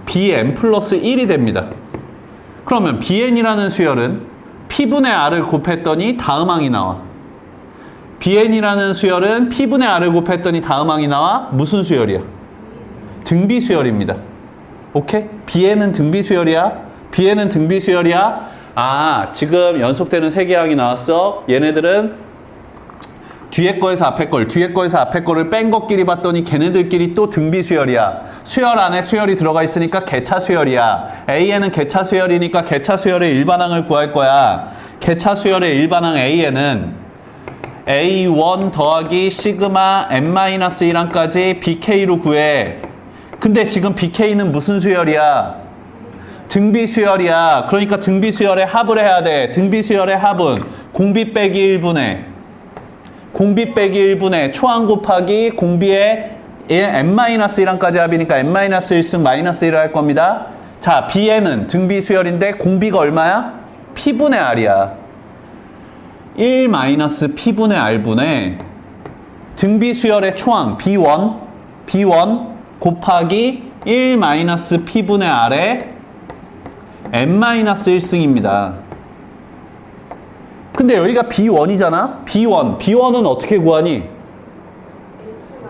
bn 플러스 1이 됩니다. 그러면 bn이라는 수열은 p분의 r을 곱했더니 다음항이 나와. bn이라는 수열은 p분의 r을 곱했더니 다음항이 나와. 무슨 수열이야? 등비수열입니다. 오케이? bn은 등비수열이야. bn은 등비수열이야. 아, 지금 연속되는 세 개 항이 나왔어. 얘네들은 뒤에 거에서 앞에 거를 뺀 것끼리 봤더니 걔네들끼리 또 등비수열이야. 수열 안에 수열이 들어가 있으니까 개차수열이야. an은 개차수열이니까 개차수열의 일반항을 구할 거야. 개차수열의 일반항 an은 A1 더하기 시그마 n-1항까지 BK로 구해. 근데 지금 BK는 무슨 수열이야? 등비수열이야. 그러니까 등비수열의 합을 해야 돼. 등비수열의 합은 공비 빼기 1분의 초항 곱하기 공비의 n-1항까지 합이니까 n-1승 마이너스 1을 할 겁니다. 자, bn은 등비수열인데 공비가 얼마야? p분의 r이야. 1-p분의 r분의 등비수열의 초항 b1 곱하기 1-p분의 r의 n-1승입니다. 근데 여기가 b1이잖아? b1은 어떻게 구하니?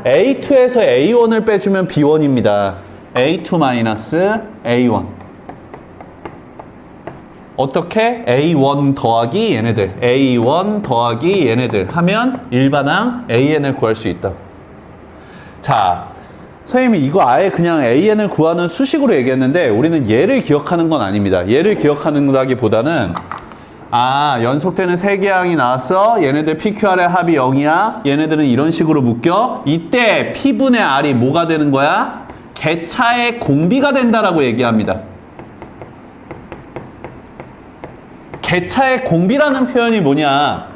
a2에서 a1을 빼주면 b1입니다. a2-a1 어떻게? a1 더하기 얘네들 하면 일반항 an을 구할 수 있다. 자, 선생님이 이거 아예 그냥 an을 구하는 수식으로 얘기했는데 우리는 얘를 기억하는 건 아닙니다. 얘를 기억하는다기보다는 연속되는 세 개 항이 나왔어. 얘네들 PQR의 합이 0이야. 얘네들은 이런 식으로 묶여. 이때 P분의 R이 뭐가 되는 거야? 개차의 공비가 된다라고 얘기합니다. 개차의 공비라는 표현이 뭐냐?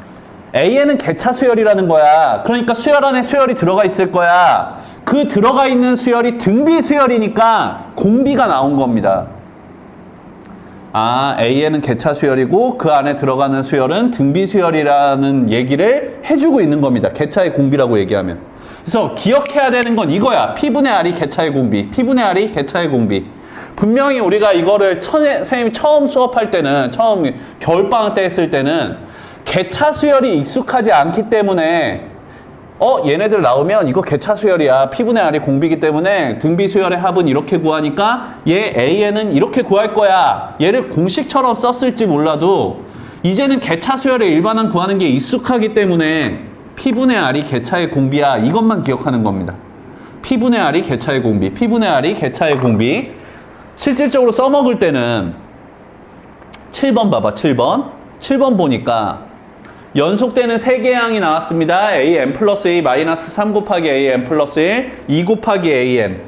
AN은 개차 수열이라는 거야. 그러니까 수열 안에 수열이 들어가 있을 거야. 그 들어가 있는 수열이 등비 수열이니까 공비가 나온 겁니다. AN은 개차 수열이고 그 안에 들어가는 수열은 등비 수열이라는 얘기를 해주고 있는 겁니다. 개차의 공비라고 얘기하면. 그래서 기억해야 되는 건 이거야. P분의 R이 개차의 공비. P분의 R이 개차의 공비. 분명히 우리가 이거를 선생님이 처음 수업할 때는, 처음 겨울방학 때 했을 때는 개차 수열이 익숙하지 않기 때문에 얘네들 나오면 이거 개차 수열이야. P분의 R이 공비기 때문에 등비 수열의 합은 이렇게 구하니까 얘 AN은 이렇게 구할 거야. 얘를 공식처럼 썼을지 몰라도 이제는 개차 수열의 일반항 구하는 게 익숙하기 때문에 P분의 R이 개차의 공비야. 이것만 기억하는 겁니다. P분의 R이 개차의 공비. P분의 R이 개차의 공비. 실질적으로 써먹을 때는 7번 봐봐. 7번 보니까 연속되는 세 개의 항이 나왔습니다. an 플러스 a 마이너스 3 곱하기 an 플러스 1, 2 곱하기 an.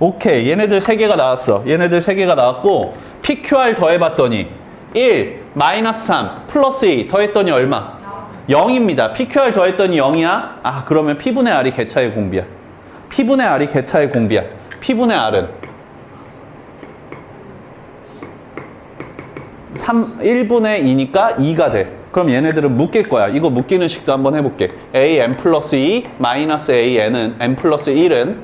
오케이. 얘네들 세 개가 나왔어. 얘네들 세 개가 나왔고 PQR 더해봤더니 1, 마이너스 3, 플러스 2 더했더니 얼마? 0입니다. PQR 더했더니 0이야? 그러면 P분의 R이 개차의 공비야. P분의 R이 개차의 공비야. P분의 R은 1분의 2니까 2가 돼. 그럼 얘네들은 묶일 거야. 이거 묶이는 식도 한번 해볼게. an 플러스 2 마이너스 an은 n 플러스 1은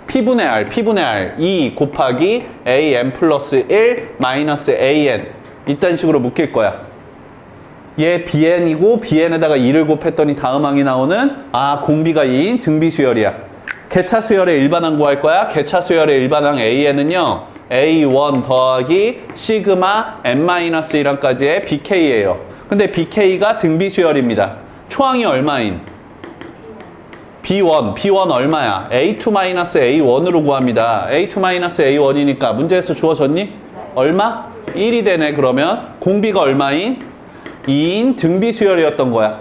P분의 R 2 곱하기 an 플러스 1 마이너스 an 이딴 식으로 묶일 거야. 얘 bn이고 bn에다가 2를 곱했더니 다음 항이 나오는 공비가 2인 등비 수열이야. 개차 수열의 일반항 구할 거야. 개차 수열의 일반항 an은요. A1 더하기 시그마 n-1항까지의 BK예요. 근데 BK가 등비 수열입니다. 초항이 얼마인? B1 얼마야? A2-A1으로 구합니다. A2-A1이니까 문제에서 주어졌니? 네. 얼마? 1이 되네. 그러면 공비가 얼마인? 2인 등비 수열이었던 거야.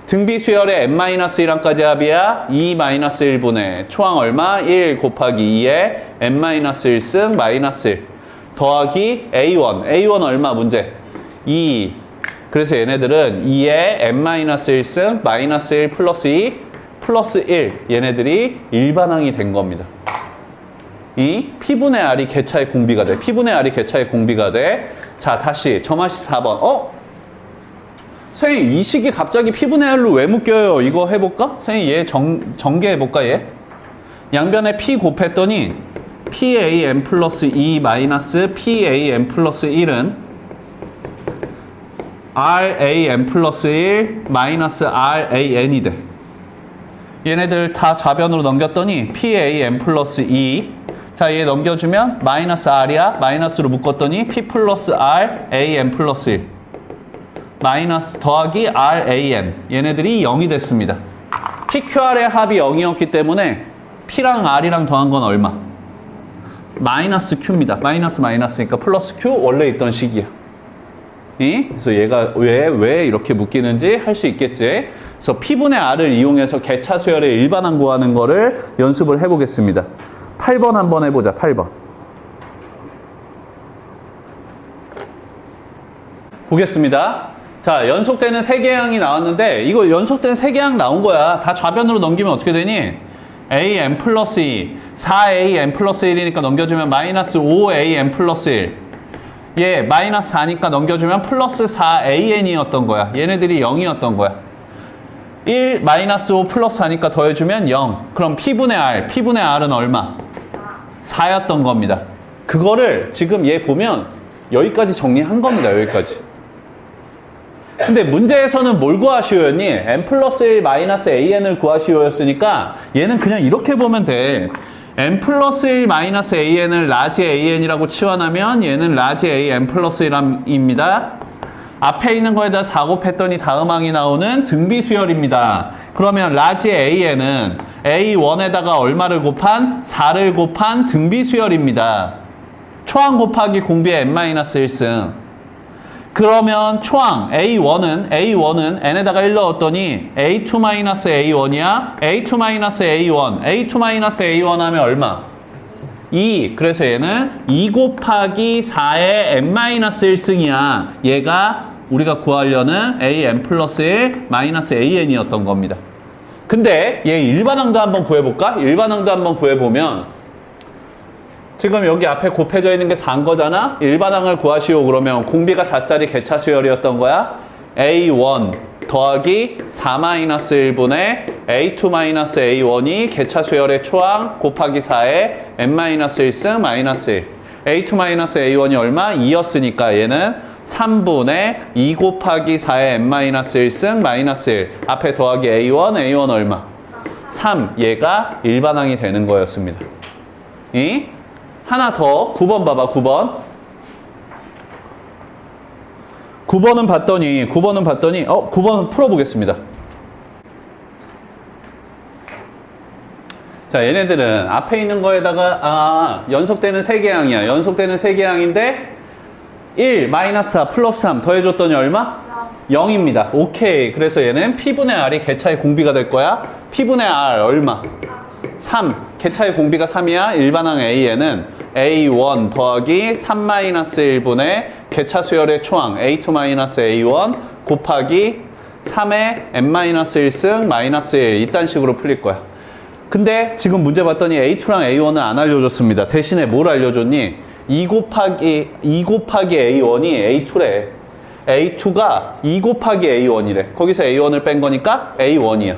등비 수열의 n-1항까지 합이야. 2-1분의 초항 얼마? 1 곱하기 2에 n-1승 마이너스 1. 더하기 A1. A1 얼마 문제? 2. 그래서 얘네들은 2에 n-1승 마이너스 1 플러스 2 플러스 1. 얘네들이 일반항이 된 겁니다. 이 P분의 R이 개차의 공비가 돼. P분의 R이 개차의 공비가 돼. 자, 다시 점화시 4번. 선생님, 이 식이 갑자기 P분의 R로 왜 묶여요? 이거 해볼까? 선생님, 얘 전개해볼까, 얘? 양변에 P 곱했더니 PAM 플러스 2 마이너스 PAM 플러스 1은 RAM 플러스 1 마이너스 RAN이 돼. 얘네들 다 좌변으로 넘겼더니 PAM 플러스 2. 자, 얘 넘겨주면 마이너스 R이야. 마이너스로 묶었더니 P 플러스 R AM 플러스 1. 마이너스 더하기 RAN. 얘네들이 0이 됐습니다. PQR의 합이 0이었기 때문에 P랑 R이랑 더한 건 얼마? 마이너스 Q입니다. 마이너스니까 플러스 Q 원래 있던 식이야. 그래서 얘가 왜 이렇게 묶이는지 할 수 있겠지. 그래서 P분의 R을 이용해서 개차 수열의 일반항 구하는 거를 연습을 해보겠습니다. 8번 한번 해보자. 8번. 보겠습니다. 자, 연속되는 세개항이 나왔는데 이거 연속된 세개항 나온 거야. 다 좌변으로 넘기면 어떻게 되니? AM 플러스 2, 4AM 플러스 1이니까 넘겨주면 마이너스 5AM 플러스 1. 얘 마이너스 4니까 넘겨주면 플러스 4AN이었던 거야. 얘네들이 0이었던 거야. 1 마이너스 5 플러스 4니까 더해주면 0. 그럼 P분의 R은 얼마? 4였던 겁니다. 그거를 지금 얘 보면 여기까지 정리한 겁니다. 여기까지. 근데 문제에서는 뭘 구하시오였니? n 플러스 1 마이너스 an을 구하시오였으니까 얘는 그냥 이렇게 보면 돼. n 플러스 1 마이너스 an을 라지 an이라고 치환하면 얘는 라지 an 플러스 1입니다. 앞에 있는 거에다 4 곱했더니 다음 항이 나오는 등비수열입니다. 그러면 라지 an은 a1에다가 얼마를 곱한? 4를 곱한 등비수열입니다. 초항 곱하기 공비의 n-1승. 그러면 초항 A1은 n에다가 1 넣었더니 A2-A1이야. A2-A1. A2-A1 하면 얼마? 2. 그래서 얘는 2 곱하기 4의 n-1승이야. 얘가 우리가 구하려는 AN 플러스 1 마이너스 AN이었던 겁니다. 근데 얘 일반항도 한번 구해볼까? 일반항도 한번 구해보면 지금 여기 앞에 곱해져 있는 게 4인 거잖아? 일반항을 구하시오. 그러면 공비가 4짜리 개차 수열이었던 거야. A1 더하기 4-1분의 A2-A1이 개차 수열의 초항 곱하기 4의 n-1승 마이너스 1. A2-A1이 얼마? 2였으니까 얘는 3분의 2 곱하기 4의 n-1승 마이너스 1. 앞에 더하기 A1 얼마? 3. 얘가 일반항이 되는 거였습니다. 하나 더 9번 봐봐. 9번은 봤더니 9번 풀어보겠습니다. 자, 얘네들은 앞에 있는 거에다가 연속되는 세개항이야. 연속되는 세개항인데 1 마이너스 4 플러스 3 더해줬더니 얼마? 0입니다. 오케이. 그래서 얘는 P분의 R이 개차의 공비가 될 거야. P분의 R 얼마? 3. 개차의 공비가 3이야. 일반항 A에는 A1 더하기 3-1분의 개차 수열의 초항 A2-A1 곱하기 3의 n-1승 마이너스 1. 이딴 식으로 풀릴 거야. 근데 지금 문제 봤더니 A2랑 A1은 안 알려줬습니다. 대신에 뭘 알려줬니? 2 곱하기 A1이 A2래. A2가 2 곱하기 A1이래. 거기서 A1을 뺀 거니까 A1이야.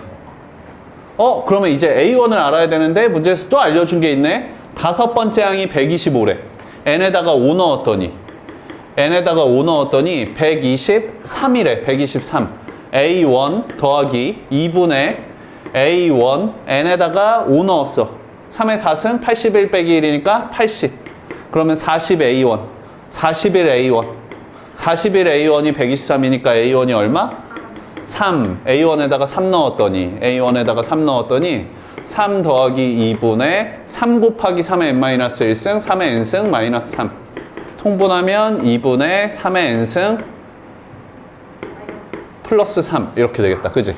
그러면 이제 A1을 알아야 되는데 문제에서 또 알려준 게 있네. 5번째 항이 125래. n에다가 5 넣었더니 123이래. 123. A1 더하기 2분의 A1 n에다가 5 넣었어. 3의 4승 81 빼기 1이니까 80. 그러면 40A1. 41A1이 123이니까 A1이 얼마? 3. A1에다가 3 넣었더니 3 더하기 2분의 3 곱하기 3의 n-1승 3의 n승 마이너스 3. 통분하면 2분의 3의 n승 플러스 3 이렇게 되겠다. 그지?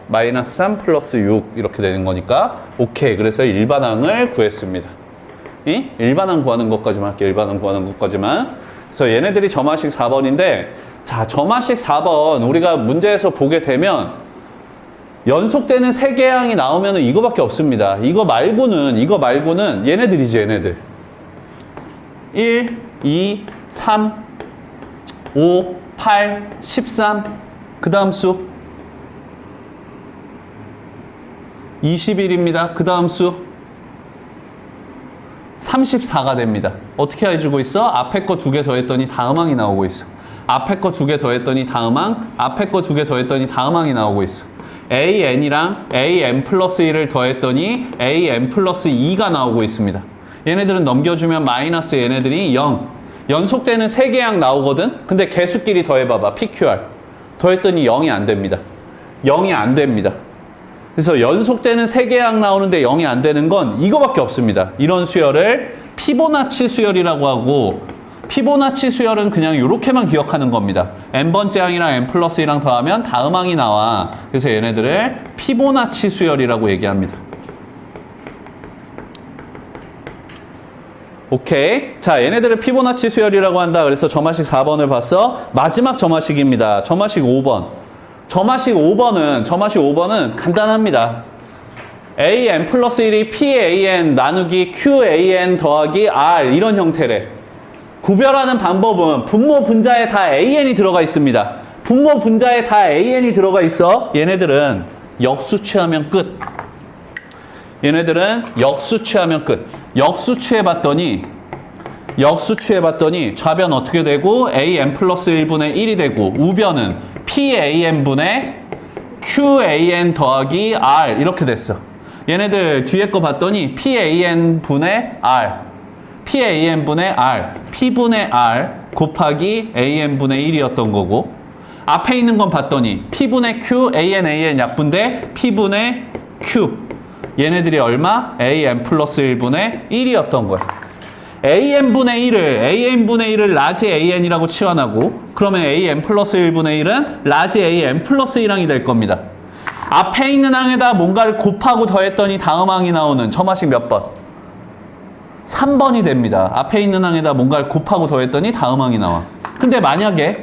마이너스 3 플러스 6 이렇게 되는 거니까 오케이. 그래서 일반항을 구했습니다. 이? 일반항 구하는 것까지만 할게. 일반항 구하는 것까지만. 그래서 얘네들이 점화식 4번인데, 자, 점화식 4번 우리가 문제에서 보게 되면 연속되는 3개의 항이 나오면 이거밖에 없습니다. 이거 말고는 얘네들이지, 얘네들. 1, 2, 3, 5, 8, 13. 그 다음 수 21입니다. 그 다음 수 34가 됩니다. 어떻게 해주고 있어? 앞에 거 2개 더했더니 다음항이 나오고 있어. 앞에 거 2개 더했더니 다음항, 앞에 거 2개 더했더니 다음항이 나오고 있어. AN이랑 AN 플러스 1을 더했더니 AN 플러스 2가 나오고 있습니다. 얘네들은 넘겨주면 마이너스 얘네들이 0. 연속되는 3개 항 나오거든? 근데 개수끼리 더해봐봐. PQR. 더했더니 0이 안 됩니다. 0이 안 됩니다. 그래서 연속되는 3개 항 나오는데 0이 안 되는 건 이거밖에 없습니다. 이런 수열을 피보나치 수열이라고 하고, 피보나치 수열은 그냥 이렇게만 기억하는 겁니다. n번째 항이랑 n 플러스 1랑 더하면 다음 항이 나와. 그래서 얘네들을 피보나치 수열이라고 얘기합니다. 오케이. 자, 얘네들을 피보나치 수열이라고 한다. 그래서 점화식 4번을 봤어. 마지막 점화식입니다. 점화식 5번. 점화식 5번은 간단합니다. AN 플러스 1이 PAN 나누기 QAN 더하기 R 이런 형태래. 구별하는 방법은 분모 분자에 다 AN이 들어가 있습니다. 분모 분자에 다 AN이 들어가 있어. 얘네들은 역수 취하면 끝. 얘네들은 역수 취하면 끝. 역수 취해봤더니 좌변 어떻게 되고 AN 플러스 1분의 1이 되고 우변은 PAN분의 QAN 더하기 R 이렇게 됐어. 얘네들 뒤에 거 봤더니 PAN분의 R P분의 R 곱하기 AN분의 1이었던 거고, 앞에 있는 건 봤더니 P분의 Q, AN 약분대 P분의 Q. 얘네들이 얼마? AN 플러스 1분의 1이었던 거야. AN분의 1을 라지 AN이라고 치환하고, 그러면 AN 플러스 1분의 1은 라지 AN 플러스 1항이 될 겁니다. 앞에 있는 항에다 뭔가를 곱하고 더했더니 다음 항이 나오는 점화식 몇 번? 3번이 됩니다. 앞에 있는 항에다 뭔가를 곱하고 더했더니 다음 항이 나와. 근데 만약에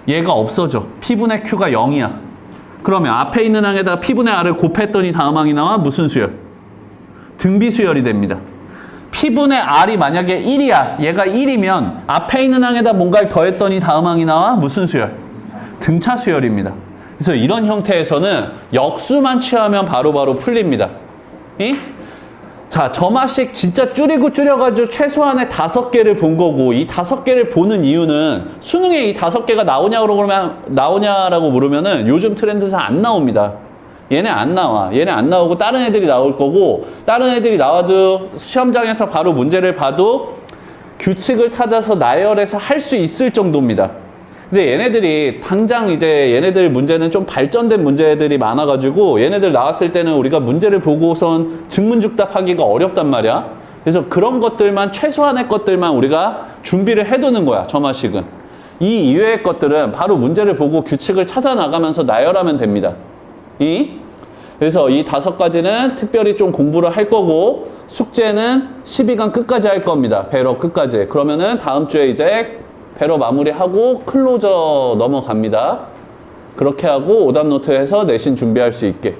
얘가 없어져. P분의 Q가 0이야. 그러면 앞에 있는 항에다가 P분의 R을 곱했더니 다음 항이 나와. 무슨 수열? 등비 수열이 됩니다. P분의 R이 만약에 1이야. 얘가 1이면 앞에 있는 항에다 뭔가를 더했더니 다음 항이 나와. 무슨 수열? 등차 수열입니다. 그래서 이런 형태에서는 역수만 취하면 바로바로 풀립니다. 자, 점화식 진짜 줄여가지고 최소한의 5개를 본 거고, 이 5개를 보는 이유는 수능에 이 5개가 나오냐라고 물으면은 요즘 트렌드상 안 나옵니다. 얘네 안 나와. 얘네 안 나오고 다른 애들이 나올 거고, 다른 애들이 나와도 시험장에서 바로 문제를 봐도 규칙을 찾아서 나열해서 할 수 있을 정도입니다. 근데 얘네들이 당장 이제 얘네들 문제는 좀 발전된 문제들이 많아가지고 얘네들 나왔을 때는 우리가 문제를 보고선 증문즉답하기가 어렵단 말이야. 그래서 그런 것들만, 최소한의 것들만 우리가 준비를 해두는 거야, 점화식은. 이 이외의 것들은 바로 문제를 보고 규칙을 찾아 나가면서 나열하면 됩니다. 그래서 이 5가지는 특별히 좀 공부를 할 거고, 숙제는 12강 끝까지 할 겁니다. 배러 끝까지. 그러면은 다음 주에 이제 배러 마무리하고 클로저 넘어갑니다. 그렇게 하고 오답 노트에서 내신 준비할 수 있게.